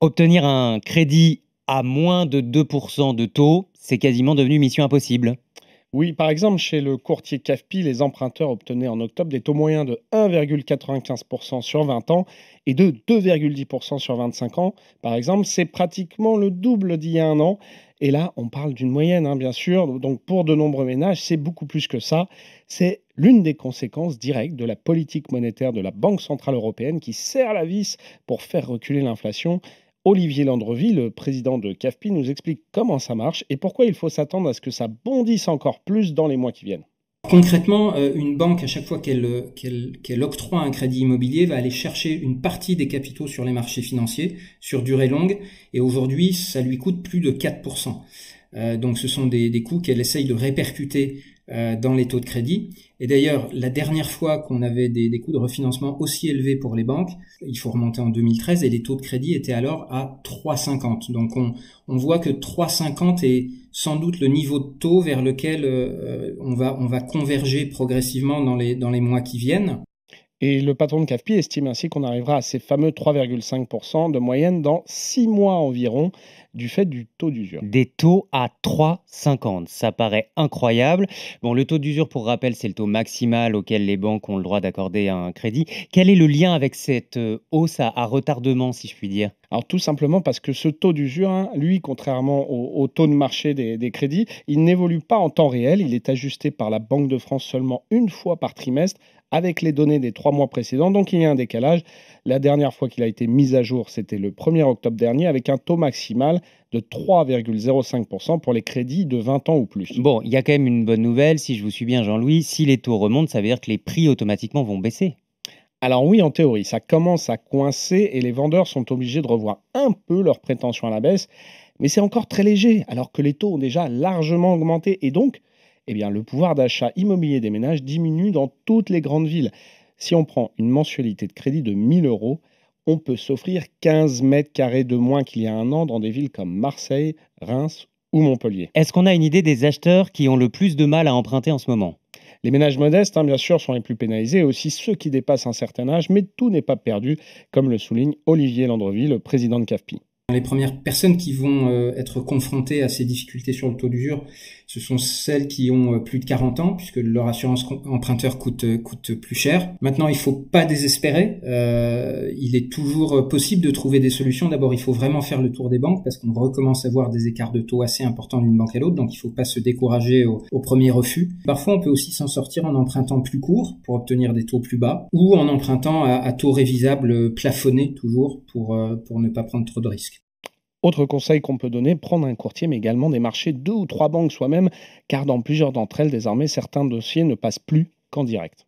Obtenir un crédit à moins de 2% de taux, c'est quasiment devenu mission impossible. Oui, par exemple, chez le courtier CAFPI, les emprunteurs obtenaient en octobre des taux moyens de 1,95% sur 20 ans et de 2,10% sur 25 ans. Par exemple, c'est pratiquement le double d'il y a un an. Et là, on parle d'une moyenne, hein, bien sûr. Donc, pour de nombreux ménages, c'est beaucoup plus que ça. C'est l'une des conséquences directes de la politique monétaire de la Banque centrale européenne qui serre la vis pour faire reculer l'inflation. Olivier Landrevi, le président de CAFPI, nous explique comment ça marche et pourquoi il faut s'attendre à ce que ça bondisse encore plus dans les mois qui viennent. Concrètement, une banque, à chaque fois qu'elle octroie un crédit immobilier, va aller chercher une partie des capitaux sur les marchés financiers sur durée longue. Et aujourd'hui, ça lui coûte plus de 4%. Donc ce sont des coûts qu'elle essaye de répercuter dans les taux de crédit. Et d'ailleurs, la dernière fois qu'on avait des coûts de refinancement aussi élevés pour les banques, il faut remonter en 2013, et les taux de crédit étaient alors à 3,50. Donc on voit que 3,50 est sans doute le niveau de taux vers lequel on va converger progressivement dans les mois qui viennent. Et le patron de CAFPI estime ainsi qu'on arrivera à ces fameux 3,5% de moyenne dans 6 mois environ du fait du taux d'usure. Des taux à 3,50, ça paraît incroyable. Bon, le taux d'usure, pour rappel, c'est le taux maximal auquel les banques ont le droit d'accorder un crédit. Quel est le lien avec cette hausse à retardement, si je puis dire? Alors tout simplement parce que ce taux d'usure, hein, lui, contrairement au taux de marché des crédits, il n'évolue pas en temps réel. Il est ajusté par la Banque de France seulement une fois par trimestre avec les données des 3 mois précédents. Donc il y a un décalage. La dernière fois qu'il a été mis à jour, c'était le 1er octobre dernier avec un taux maximal de 3,05% pour les crédits de 20 ans ou plus. Bon, il y a quand même une bonne nouvelle, si je vous suis bien, Jean-Louis. Si les taux remontent, ça veut dire que les prix automatiquement vont baisser. Alors oui, en théorie, ça commence à coincer et les vendeurs sont obligés de revoir un peu leurs prétentions à la baisse, mais c'est encore très léger, alors que les taux ont déjà largement augmenté et donc, eh bien, le pouvoir d'achat immobilier des ménages diminue dans toutes les grandes villes. Si on prend une mensualité de crédit de 1 000 euros, on peut s'offrir 15 mètres carrés de moins qu'il y a un an dans des villes comme Marseille, Reims ou Montpellier. Est-ce qu'on a une idée des acheteurs qui ont le plus de mal à emprunter en ce moment? Les ménages modestes, hein, bien sûr, sont les plus pénalisés, et aussi ceux qui dépassent un certain âge, mais tout n'est pas perdu, comme le souligne Olivier Landrevi, le président de CAFPI. Les premières personnes qui vont être confrontées à ces difficultés sur le taux d'usure, ce sont celles qui ont plus de 40 ans, puisque leur assurance emprunteur coûte plus cher. Maintenant, il faut pas désespérer. Il est toujours possible de trouver des solutions. D'abord, il faut vraiment faire le tour des banques, parce qu'on recommence à voir des écarts de taux assez importants d'une banque à l'autre, donc il faut pas se décourager au premier refus. Parfois, on peut aussi s'en sortir en empruntant plus court pour obtenir des taux plus bas, ou en empruntant à taux révisable plafonné toujours pour ne pas prendre trop de risques. Autre conseil qu'on peut donner, prendre un courtier, mais également des marchés 2 ou 3 banques soi-même, car dans plusieurs d'entre elles, désormais, certains dossiers ne passent plus qu'en direct.